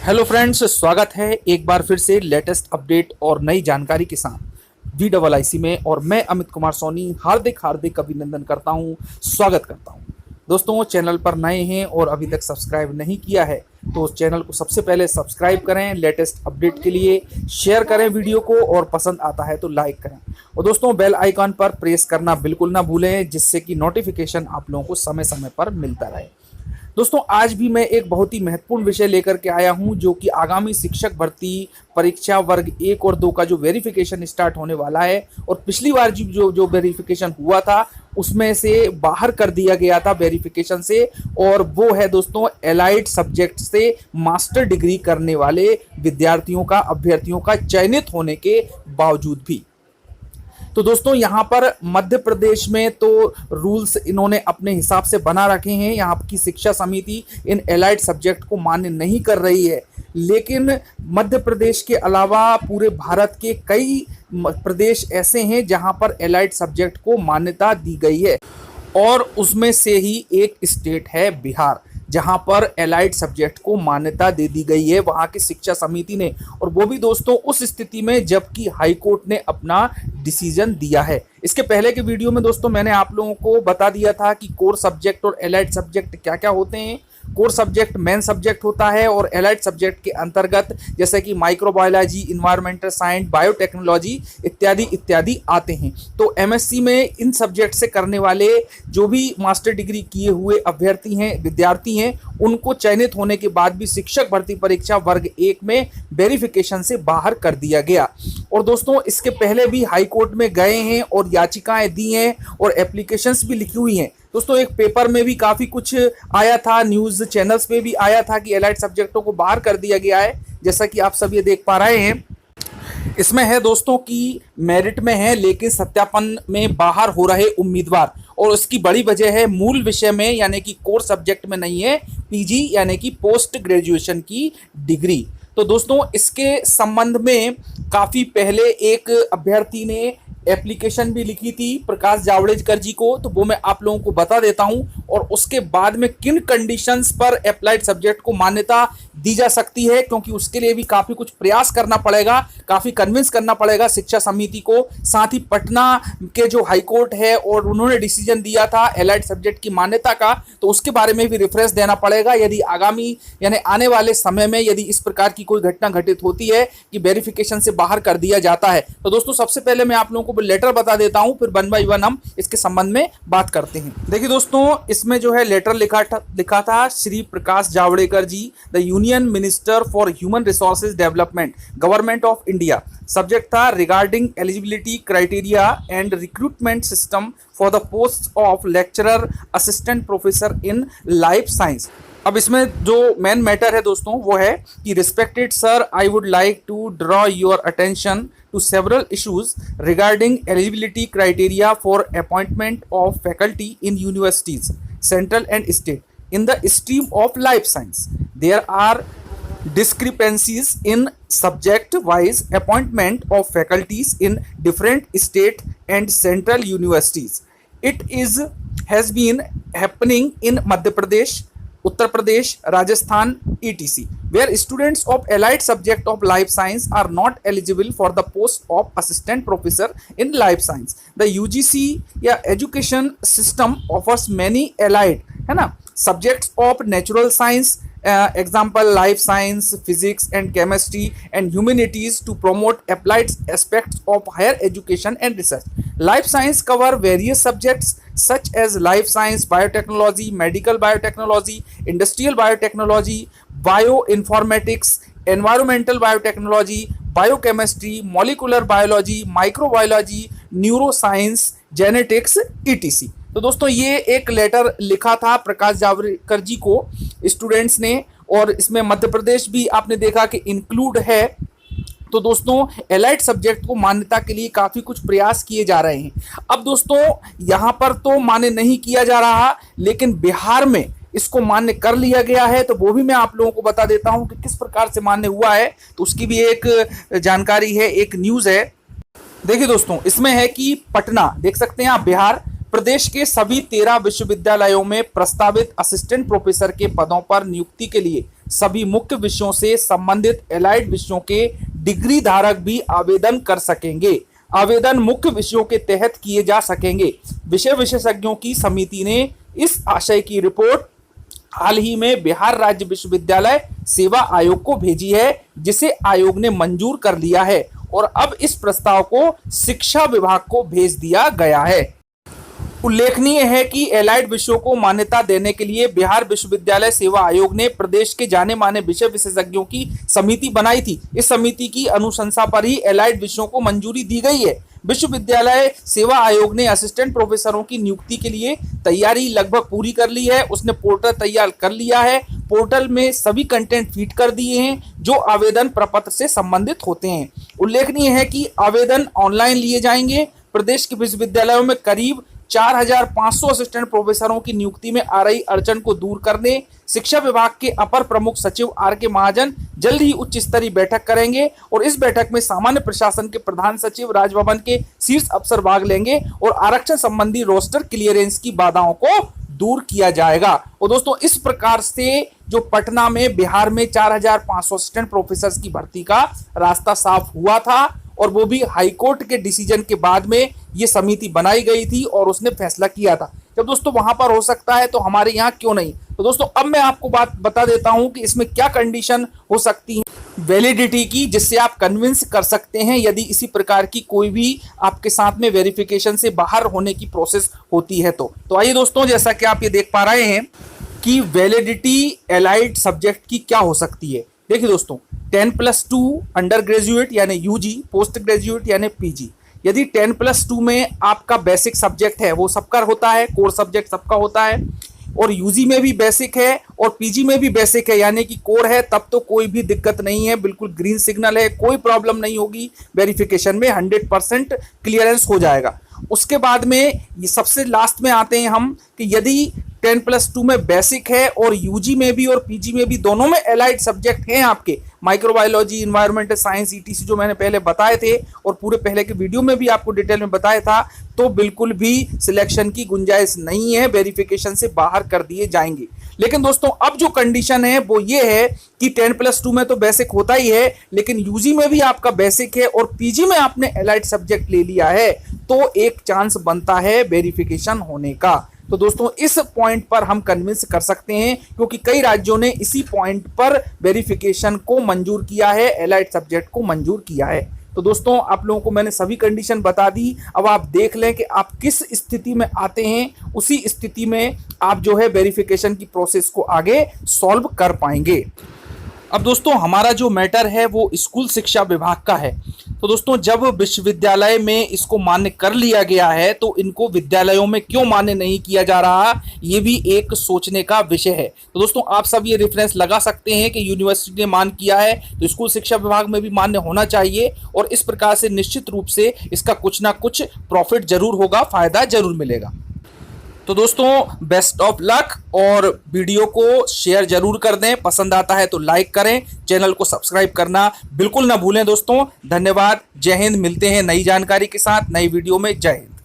Hello friends, स्वागत है एक बार फिर से लेटेस्ट अपडेट और नई जानकारी के साथ VIIC में। और मैं अमित कुमार सोनी हार्दिक हार्दिक अभिनंदन करता हूं, स्वागत करता हूं। दोस्तों, चैनल पर नए हैं और अभी तक सब्सक्राइब नहीं किया है तो उस चैनल को सबसे पहले सब्सक्राइब करें। लेटेस्ट अपडेट के लिए शेयर करें वीडियो को और पसंद आता है तो लाइक करें। और दोस्तों, बेल आइकॉन पर प्रेस करना बिल्कुल ना भूलें, जिससे कि नोटिफिकेशन आप लोगों को समय समय पर मिलता रहे। दोस्तों, आज भी मैं एक बहुत ही महत्वपूर्ण विषय लेकर के आया हूं, जो कि आगामी शिक्षक भर्ती परीक्षा वर्ग 1 और 2 का जो वेरिफिकेशन स्टार्ट होने वाला है और पिछली बार जो वेरिफिकेशन हुआ था उसमें से बाहर कर दिया गया था वेरिफिकेशन से। और वो है दोस्तों एलाइड सब्जेक्ट से मास्टर डिग्री करने वाले विद्यार्थियों का, अभ्यर्थियों का चयनित होने के बावजूद भी। तो दोस्तों, यहाँ पर मध्य प्रदेश में तो रूल्स इन्होंने अपने हिसाब से बना रखे हैं। यहाँ की शिक्षा समिति इन एलाइड सब्जेक्ट को मान्य नहीं कर रही है, लेकिन मध्य प्रदेश के अलावा पूरे भारत के कई प्रदेश ऐसे हैं जहाँ पर एलाइड सब्जेक्ट को मान्यता दी गई है। और उसमें से ही एक स्टेट है बिहार, जहां पर एलाइड सब्जेक्ट को मान्यता दे दी गई है वहां की शिक्षा समिति ने। और वो भी दोस्तों उस स्थिति में जबकि हाई कोर्ट ने अपना डिसीजन दिया है। इसके पहले के वीडियो में दोस्तों मैंने आप लोगों को बता दिया था कि कोर सब्जेक्ट और एलाइड सब्जेक्ट क्या क्या होते हैं। कोर सब्जेक्ट मेन सब्जेक्ट होता है और एलाइड सब्जेक्ट के अंतर्गत जैसे कि माइक्रोबायोलॉजी, इन्वायरमेंटल साइंस, बायोटेक्नोलॉजी इत्यादि इत्यादि आते हैं। तो MSc में इन सब्जेक्ट से करने वाले जो भी मास्टर डिग्री किए हुए अभ्यर्थी हैं, विद्यार्थी हैं, उनको चयनित होने के बाद भी शिक्षक भर्ती परीक्षा वर्ग 1 में वेरिफिकेशन से बाहर कर दिया गया। और दोस्तों, इसके पहले भी हाई कोर्ट में गए हैं और याचिकाएं दी हैं और एप्लीकेशंस भी लिखी हुई हैं। दोस्तों, एक पेपर में भी काफ़ी कुछ आया था, न्यूज़ चैनल्स पे भी आया था कि एलाइड सब्जेक्टों को बाहर कर दिया गया है, जैसा कि आप सब ये देख पा रहे हैं। इसमें है दोस्तों कि मेरिट में है लेकिन सत्यापन में बाहर हो रहे उम्मीदवार, और उसकी बड़ी वजह है मूल विषय में यानी कि कोर सब्जेक्ट में नहीं है PG यानी कि पोस्ट ग्रेजुएशन की डिग्री। तो दोस्तों, इसके संबंध में काफ़ी पहले एक अभ्यर्थी ने एप्लीकेशन भी लिखी थी प्रकाश जावड़ेकर जी को, तो वो मैं आप लोगों को बता देता हूं। और उसके बाद में किन कंडीशंस पर अप्लाइड सब्जेक्ट को मान्यता दी जा सकती है, क्योंकि उसके लिए भी काफ़ी कुछ प्रयास करना पड़ेगा, काफ़ी कन्विंस करना पड़ेगा शिक्षा समिति को। साथ ही पटना के जो हाई कोर्ट है और उन्होंने डिसीजन दिया था एलाइड सब्जेक्ट की मान्यता का, तो उसके बारे में भी रेफरेंस देना पड़ेगा। यदि आगामी यानी आने वाले समय में यदि इस प्रकार की कोई घटना घटित होती है कि वेरिफिकेशन से बाहर कर दिया जाता है, तो दोस्तों सबसे पहले मैं आप लोगों को लेटर बता देता हूं, फिर 1 बाय 1 हम इसके संबंध में बात करते हैं। देखिए दोस्तों, इसमें जो है लेटर लिखा था Shri Prakash Javadekar ji, the union minister for human resources development, government of India. Subject था regarding eligibility criteria and recruitment system for the post of lecturer assistant professor in life science. अब इसमें जो मेन मैटर है दोस्तों वो है कि respected sir, I would like to draw your attention to several issues regarding eligibility criteria for appointment of faculty in universities, central and state in the stream of life science. There are discrepancies in subject wise appointment of faculties in different state and central universities. It has been happening in Madhya Pradesh, Uttar Pradesh, Rajasthan, etc., where students of allied subject of life science are not eligible for the post of assistant professor in life science. The UGC या education system offers many allied है ना subjects of natural science, example life science, physics and chemistry and humanities to promote applied aspects of higher education and research. Life science cover various subjects such as life science, biotechnology, medical biotechnology, industrial biotechnology, bioinformatics, environmental biotechnology, biochemistry, molecular biology, microbiology, neuroscience, genetics, etc. तो दोस्तों, ये एक letter लिखा था प्रकाश जावड़ेकर जी को students ने, और इसमें मध्य प्रदेश भी आपने देखा कि इंक्लूड है। तो दोस्तों, एलाइड सब्जेक्ट को मान्यता के लिए काफ़ी कुछ प्रयास किए जा रहे हैं। अब दोस्तों, यहाँ पर तो मान्य नहीं किया जा रहा, लेकिन बिहार में इसको मान्य कर लिया गया है। तो वो भी मैं आप लोगों को बता देता हूँ कि किस प्रकार से मान्य हुआ है, तो उसकी भी एक जानकारी है, एक न्यूज़ है। देखिए दोस्तों, इसमें है कि पटना देख सकते हैं आप, बिहार प्रदेश के सभी 13 विश्वविद्यालयों में प्रस्तावित असिस्टेंट प्रोफेसर के पदों पर नियुक्ति के लिए सभी मुख्य विषयों से संबंधित एलाइड विषयों के डिग्री धारक भी आवेदन कर सकेंगे। आवेदन मुख्य विषयों के तहत किए जा सकेंगे। विषय विशेषज्ञों की समिति ने इस आशय की रिपोर्ट हाल ही में बिहार राज्य विश्वविद्यालय सेवा आयोग को भेजी है, जिसे आयोग ने मंजूर कर लिया है और अब इस प्रस्ताव को शिक्षा विभाग को भेज दिया गया है। उल्लेखनीय है कि एलाइड विषयों को मान्यता देने के लिए बिहार विश्वविद्यालय सेवा आयोग ने प्रदेश के जाने माने विषय विशेषज्ञों की समिति बनाई थी। इस समिति की अनुशंसा पर ही एलाइड विषयों को मंजूरी दी गई है। विश्वविद्यालय सेवा आयोग ने असिस्टेंट प्रोफेसरों की नियुक्ति के लिए तैयारी लगभग पूरी कर ली है। उसने पोर्टल तैयार कर लिया है। पोर्टल में सभी कंटेंट फीड कर दिए हैं जो आवेदन प्रपत्र से संबंधित होते हैं। उल्लेखनीय है कि आवेदन ऑनलाइन लिए जाएंगे। प्रदेश के विश्वविद्यालयों में करीब 4,500 असिस्टेंट प्रोफेसरों की नियुक्ति में आ रही अड़चन को दूर करने शिक्षा विभाग के अपर प्रमुख सचिव R.K. महाजन जल्द ही उच्च स्तरीय बैठक करेंगे और इस बैठक में सामान्य प्रशासन के प्रधान सचिव, राजभवन के शीर्ष अफसर भाग लेंगे और आरक्षण संबंधी रोस्टर क्लियरेंस की बाधाओं को दूर किया जाएगा। और दोस्तों, इस प्रकार से जो पटना में बिहार में 4,500 असिस्टेंट प्रोफेसर की भर्ती का रास्ता साफ हुआ था और वो भी हाईकोर्ट के डिसीजन के बाद में ये समिति बनाई गई थी और उसने फैसला किया था। जब दोस्तों वहां पर हो सकता है तो हमारे यहाँ क्यों नहीं। तो दोस्तों अब मैं आपको बात बता देता हूं कि इसमें क्या कंडीशन हो सकती है वैलिडिटी की, जिससे आप कन्विंस कर सकते हैं यदि इसी प्रकार की कोई भी आपके साथ में वेरिफिकेशन से बाहर होने की प्रोसेस होती है तो आइए दोस्तों, जैसा कि आप ये देख पा रहे हैं कि वैलिडिटी एलाइड सब्जेक्ट की क्या हो सकती है। देखिए दोस्तों, 10+2 अंडर ग्रेजुएट यानी यूजी, पोस्ट ग्रेजुएट यानी पीजी। यदि 10+2 में आपका बेसिक सब्जेक्ट है, वो सबका होता है, कोर सब्जेक्ट सबका होता है, और यूजी में भी बेसिक है और पीजी में भी बेसिक है यानी कि कोर है, तब तो कोई भी दिक्कत नहीं है, बिल्कुल ग्रीन सिग्नल है, कोई प्रॉब्लम नहीं होगी। वेरिफिकेशन में 100% क्लियरेंस हो जाएगा। उसके बाद में ये सबसे लास्ट में आते हैं हम कि यदि 10+2 में बेसिक है और यूजी में भी और पीजी में भी दोनों में एलाइड सब्जेक्ट हैं आपके, माइक्रोबायोलॉजी, इन्वायरमेंटल साइंस, ईटीसी जो मैंने पहले बताए थे और पूरे पहले के वीडियो में भी आपको डिटेल में बताया था, तो बिल्कुल भी सिलेक्शन की गुंजाइश नहीं है, वेरिफिकेशन से बाहर कर दिए जाएंगे। लेकिन दोस्तों अब जो कंडीशन है वो ये है कि 10+2 में तो बेसिक होता ही है, लेकिन यूजी में भी आपका बेसिक है और पीजी में आपने एलाइड सब्जेक्ट ले लिया है, तो एक चांस बनता है वेरिफिकेशन होने का। तो दोस्तों इस पॉइंट पर हम कन्विंस कर सकते हैं क्योंकि कई राज्यों ने इसी पॉइंट पर वेरिफिकेशन को मंजूर किया है, एलाइड सब्जेक्ट को मंजूर किया है। तो दोस्तों आप लोगों को मैंने सभी कंडीशन बता दी। अब आप देख लें कि आप किस स्थिति में आते हैं, उसी स्थिति में आप जो है वेरिफिकेशन की प्रोसेस को आगे सॉल्व कर पाएंगे। अब दोस्तों हमारा जो मैटर है वो स्कूल शिक्षा विभाग का है। तो दोस्तों जब विश्वविद्यालय में इसको मान्य कर लिया गया है तो इनको विद्यालयों में क्यों मान्य नहीं किया जा रहा, ये भी एक सोचने का विषय है। तो दोस्तों आप सब ये रेफरेंस लगा सकते हैं कि यूनिवर्सिटी ने मान किया है तो स्कूल शिक्षा विभाग में भी मान्य होना चाहिए और इस प्रकार से निश्चित रूप से इसका कुछ ना कुछ प्रॉफिट जरूर होगा, फायदा जरूर मिलेगा। तो दोस्तों बेस्ट ऑफ लक और वीडियो को शेयर जरूर कर दें, पसंद आता है तो लाइक करें, चैनल को सब्सक्राइब करना बिल्कुल ना भूलें दोस्तों। धन्यवाद, जय हिंद। मिलते हैं नई जानकारी के साथ नई वीडियो में। जय हिंद।